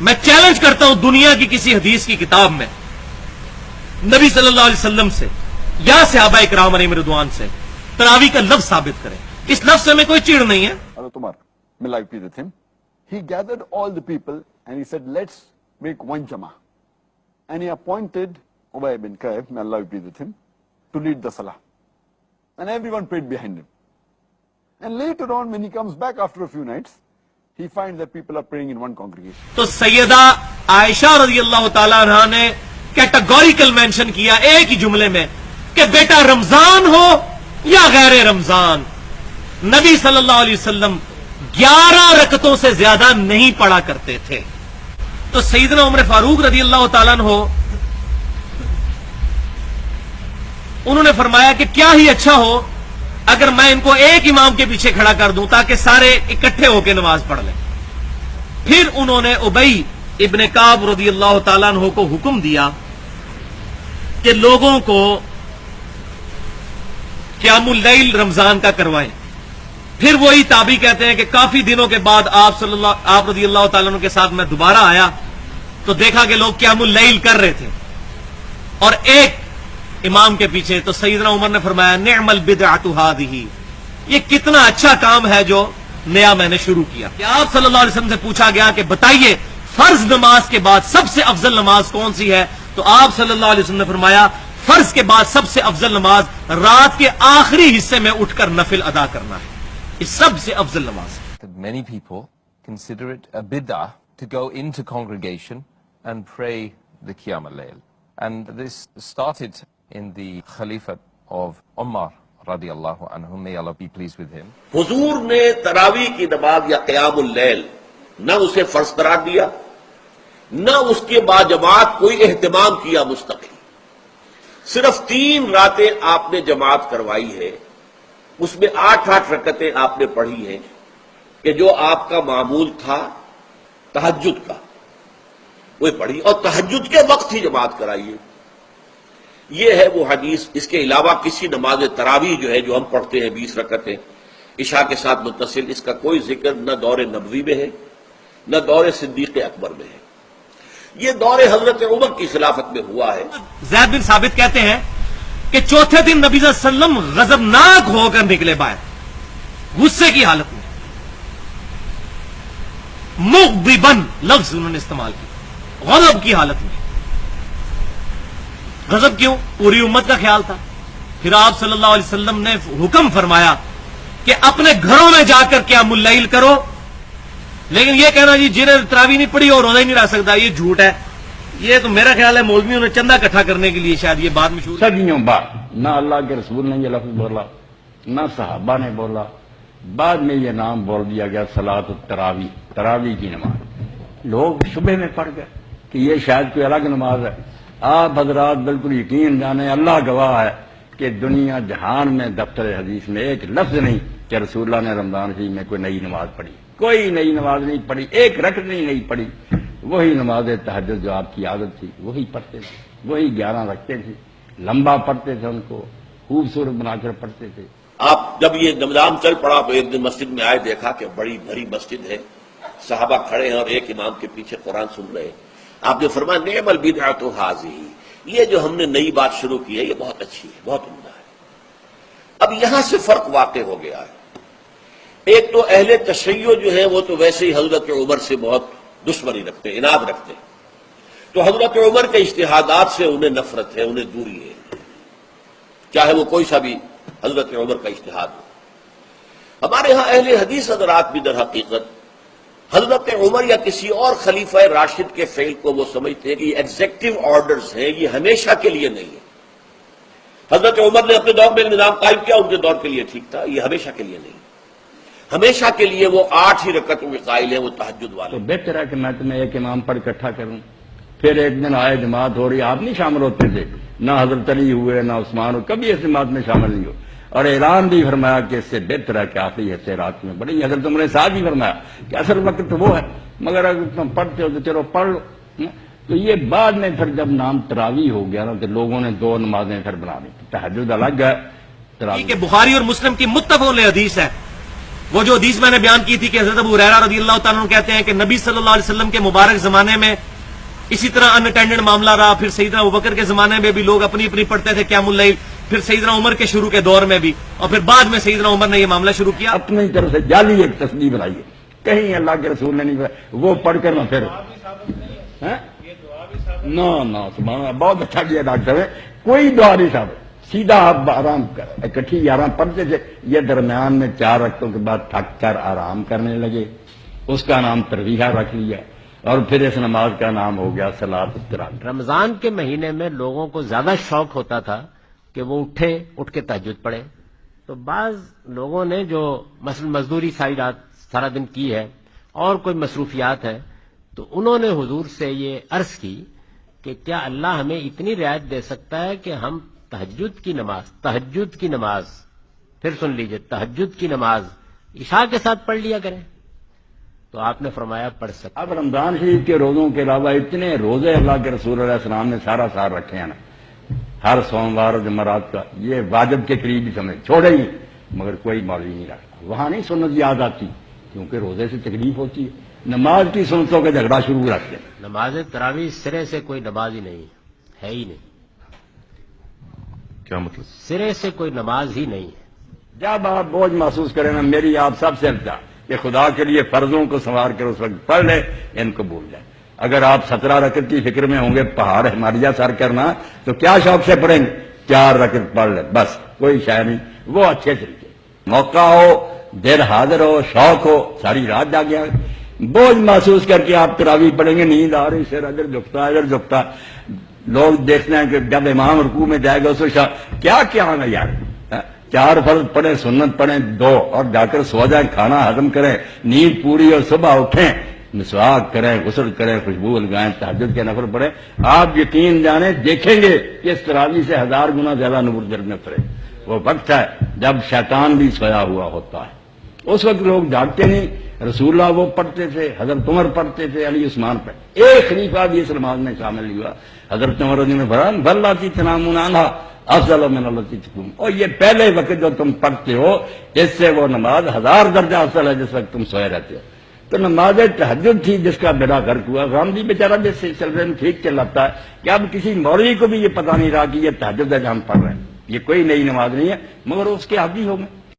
میں چیلنج کرتا ہوں دنیا کی کسی حدیث کی کتاب میں نبی صلی اللہ علیہ وسلم سے یا صحابہ اکرام علیہم رضوان سے تراوی کا لفظ ثابت کریں. اس لفظ سے میں کوئی چیڑ نہیں ہے. Hazrat Umar, may Allah be with him, he gathered all the people and he said, let's make one Jama'ah. And he appointed Ubay ibn Ka'b, may Allah be with him, to lead the Salah. And everyone prayed behind him. And later on, when he comes back after a few nights, he finds that people are praying in one congregation. تو سیدہ عائشہ رضی اللہ تعالیٰ عنہ نے categorical mention کیا ایک ہی جملے میں کہ بیٹا رمضان ہو یا غیر رمضان، نبی صلی اللہ علیہ وسلم 11 رکعتوں سے زیادہ نہیں پڑھا کرتے تھے. تو سیدنا عمر فاروق رضی اللہ تعالیٰ عنہ انہوں نے فرمایا کہ کیا ہی اچھا ہو اگر میں ان کو ایک امام کے پیچھے کھڑا کر دوں تاکہ سارے اکٹھے ہو کے نماز پڑھ لیں. پھر انہوں نے ابی ابن کعب رضی اللہ تعالیٰ عنہ کو حکم دیا کہ لوگوں کو قیام اللیل رمضان کا کروائیں. پھر وہی تابعی کہتے ہیں کہ کافی دنوں کے بعد آپ رضی اللہ تعالیٰ عنہ کے ساتھ میں دوبارہ آیا تو دیکھا کہ لوگ قیام اللیل کر رہے تھے اور ایک امام کے پیچھے. تو سیدنا عمر نے فرمایا نعم البدعۃ ھذہ، یہ کتنا اچھا کام ہے جو نیا میں نے شروع کیا. کہ آپ صلی اللہ علیہ وسلم سے پوچھا گیا کہ بتائیے فرض نماز کے بعد سب سے افضل نماز کون سی ہے، تو آپ صلی اللہ علیہ وسلم نے فرمایا فرض کے بعد سب سے افضل نماز رات کے آخری حصے میں اٹھ کر نفل ادا کرنا ہے. یہ سب سے افضل نماز ہے. Many people consider it a bid'ah to go into congregation and pray the Qiyam al-Layl. And this started in the Khalifat of Umar radiallahu anhu, may Allah be pleased with him. حضور نے تراویح کی نماز یا قیام اللیل نہ اسے فرض قرار دیا، نہ اس کے بعد جماعت کوئی اہتمام کیا مستقل. صرف 3 راتیں آپ نے جماعت کروائی ہے، اس میں 8 رکعتیں آپ نے پڑھی ہیں کہ جو آپ کا معمول تھا تہجد کا وہ پڑھی، اور تہجد کے وقت ہی جماعت کرائیے. یہ ہے وہ حدیث. اس کے علاوہ کسی نماز تراویح جو ہے جو ہم پڑھتے ہیں 20 رکعتیں عشاء کے ساتھ متصل، اس کا کوئی ذکر نہ دور نبوی میں ہے نہ دور صدیق اکبر میں ہے. یہ دور حضرت عمر کی خلافت میں ہوا ہے. زید بن ثابت کہتے ہیں کہ چوتھے دن نبی صلی اللہ علیہ وسلم غضبناک ہو کر نکلے باہر، غصے کی حالت میں، مغضبن لفظ انہوں نے استعمال کیا، غضب کی حالت میں. غضب کیوں؟ پوری امت کا خیال تھا. پھر آپ صلی اللہ علیہ وسلم نے حکم فرمایا کہ اپنے گھروں میں جا کر قیام اللیل کرو. لیکن یہ کہنا جی جنہیں تراویح نہیں پڑھی اور روزہ ہی نہیں رکھ سکتا، یہ جھوٹ ہے. یہ تو میرا خیال ہے مولویوں نے چندہ اکٹھا کرنے کے لیے شاید یہ بات مشہور. صدیوں بعد نہ اللہ کے رسول نے یہ لفظ بولا، نہ صحابہ نے بولا، بعد میں یہ نام بول دیا گیا صلاۃ التراویح، تراویح کی نماز. لوگ شبہ میں پڑ گئے کہ یہ شاید کوئی الگ نماز ہے. آپ حضرات بالکل یقین جانیں، اللہ گواہ ہے کہ دنیا جہان میں دفتر حدیث میں ایک لفظ نہیں کہ رسول اللہ نے رمضان شریف میں کوئی نئی نماز پڑھی. کوئی نئی نماز نہیں پڑھی، ایک رکعت نہیں پڑھی. وہی نماز تہجد جو آپ کی عادت تھی وہی پڑھتے تھے، وہی 11 رکھتے تھے، لمبا پڑھتے تھے، ان کو خوبصورت بنا کر پڑھتے تھے. آپ جب یہ نظام چل پڑا تو ایک دن مسجد میں آئے، دیکھا کہ بڑی بھری مسجد ہے، صحابہ کھڑے ہیں اور ایک امام کے پیچھے قرآن سن رہے ہیں. آپ نے فرمایا نعم البدعۃ ھذہ، یہ جو ہم نے نئی بات شروع کی ہے یہ بہت اچھی ہے، بہت عمدہ ہے. اب یہاں سے فرق واقع ہو گیا ہے. ایک تو اہل تشیع جو ہے وہ تو ویسے ہی حضرت عمر سے بہت دشمنی رکھتے ہیں، عناد رکھتے ہیں. تو حضرت عمر کے اجتہادات سے انہیں نفرت ہے، انہیں دوری ہے، چاہے وہ کوئی سا بھی حضرت عمر کا اجتہاد ہو. ہمارے ہاں اہل حدیث حضرات بھی در حقیقت حضرت عمر یا کسی اور خلیفہ راشد کے فعل کو وہ سمجھتے ہیں کہ یہ ایگزیکٹو آرڈرز ہیں، یہ ہمیشہ کے لیے نہیں ہے. حضرت عمر نے اپنے دور میں نظام قائم کیا، ان کے دور کے لیے ٹھیک تھا، یہ ہمیشہ کے لیے نہیں. ہمیشہ کے لیے وہ 8 ہی رکعتوں کے قائل ہیں، وہ تہجد والے. تو بہتر ہے کہ میں تمہیں ایک امام پر اکٹھا کروں. پھر ایک دن آئے جماعت ہو رہی، آپ نہیں شامل ہوتے تھے، نہ حضرت علی ہوئے نہ عثمان ہو، کبھی اس جماعت میں شامل نہیں ہو. اور اعلان بھی فرمایا کہ اس سے بہتر ہے کہ آخری حصے رات میں بڑی. حضرت عمر صاحب بھی فرمایا کہ اصل وقت تو وہ ہے، مگر اگر تم پڑھتے ہو تو چلو پڑھ لو. تو یہ بعد میں پھر جب نام تراویح ہو گیا نا تو لوگوں نے 2 نمازیں پھر بنا دی. تہجد الگ ہے، تراویح. کہ بخاری اور مسلم کی متفق علیہ حدیث ہے وہ جو حدیث میں نے بیان کی تھی کہ حضرت ابو ہریرہ رضی اللہ تعالیٰ عنہ کہتے ہیں کہ نبی صلی اللہ علیہ وسلم کے مبارک زمانے میں اسی طرح ان اٹینڈنٹ معاملہ رہا، پھر سیدنا ابوبکر کے زمانے میں بھی لوگ اپنی اپنی پڑھتے تھے قیام اللیل، پھر سیدنا عمر کے شروع کے دور میں بھی، اور پھر بعد میں سیدنا عمر نے یہ معاملہ شروع کیا. اپنی طرف سے جعلی ایک تصدیق بنائی ہے، کہیں اللہ کے رسول نے نہیں بنائی، وہ پڑھ کر نہ پھر نہ سبحان اللہ، بہت اچھا کیا ڈاکٹر ہے، کوئی دعا نہیں صاحب، سیدھا آپ آرام کر اکٹھی 11 پڑھتے تھے، یہ درمیان میں 4 رکعتوں کے بعد تھک کر آرام کرنے لگے، اس کا نام ترویحہ رکھ لیا، اور پھر اس نماز کا نام ہو گیا صلاۃ التراویح. رمضان کے مہینے میں لوگوں کو زیادہ شوق ہوتا تھا کہ وہ اٹھ کے تہجد پڑھے، تو بعض لوگوں نے جو مثلا مزدوری ساری رات سارا دن کی ہے اور کوئی مصروفیات ہے، تو انہوں نے حضور سے یہ عرض کی کہ کیا اللہ ہمیں اتنی رعایت دے سکتا ہے کہ ہم تہجد کی نماز پھر سن لیجئے، تہجد کی نماز عشاء کے ساتھ پڑھ لیا کریں. تو آپ نے فرمایا پڑھ سکتے. اب رمضان شریف کے روزوں کے علاوہ اتنے روزے اللہ کے رسول علیہ السلام نے سارا سال رکھے ہیں نا، ہر سوموار اور جمعرات کا، یہ واجب کے قریب ہی سمجھ چھوڑے ہی، مگر کوئی مولوی نہیں رکھتا. وہاں نہیں سنت یاد آتی کیونکہ روزے سے تکلیف ہوتی ہے، نماز کی سنتوں کا جھگڑا شروع رکھتے ہیں. نماز تراویح سرے سے کوئی نماز ہی نہیں ہے ہی نہیں. کیا مطلب؟ سرے سے کوئی نماز ہی نہیں ہے. جب آپ بوجھ محسوس کریں نا، میری آپ سب سے الٹا کہ خدا کے لیے فرضوں کو سنوار کر اس وقت پڑھ لے، ان کو بھول جائیں. اگر آپ 17 رکعت کی فکر میں ہوں گے پہاڑ ہمالیہ سر کرنا، تو کیا شوق سے پڑھیں گے؟ 4 رکعت پڑھ لیں بس، کوئی شے نہیں. وہ اچھے طریقے موقع ہو، دل حاضر ہو، شوق ہو، ساری رات جاگے بوجھ محسوس کر کے آپ تراویح پڑھیں گے، نیند آ رہی، سر ادھر جھکتا ادھر جھکتا. لوگ دیکھتے ہیں کہ جب امام رکوع میں جائے گا اس وقت کیا ہے یار، 4 فرض پڑھیں، سنت پڑھیں 2، اور جا کر سو جائیں، کھانا ہضم کریں، نیند پوری، اور صبح اٹھیں، مسواک کریں، غسل کریں، خوشبو لگائیں، تہجد کے نفل پڑھیں. آپ یقین جانیں دیکھیں گے کہ اس تراویح سے 1000 گنا زیادہ نور دل میں پڑے. وہ وقت ہے جب شیطان بھی سویا ہوا ہوتا ہے، اس وقت لوگ جاگتے نہیں. رسول اللہ وہ پڑھتے تھے، حضرت عمر پڑھتے تھے، علی عثمان پہ ایک خلیفہ بھی اس نماز میں شامل نہیں ہوا. حضرت عمر نے فرمایا بلاتی تنامون عنہا افضل من التی تقوم، اور یہ پہلے وقت جو تم پڑھتے ہو اس سے وہ نماز 1000 درجہ افضل ہے جس وقت تم سوئے رہتے ہو. تو نماز تہجد تھی جس کا بیڑا غرق ہوا. غامدی بیچارہ جس سلسلے میں ٹھیک چلاتا ہے کہ اب کسی مولوی کو بھی یہ پتہ نہیں رہا کہ یہ تہجد ہے جو ہم پڑھ رہے ہیں، یہ کوئی نئی نماز نہیں ہے، مگر اس کے عادی ہو گئے.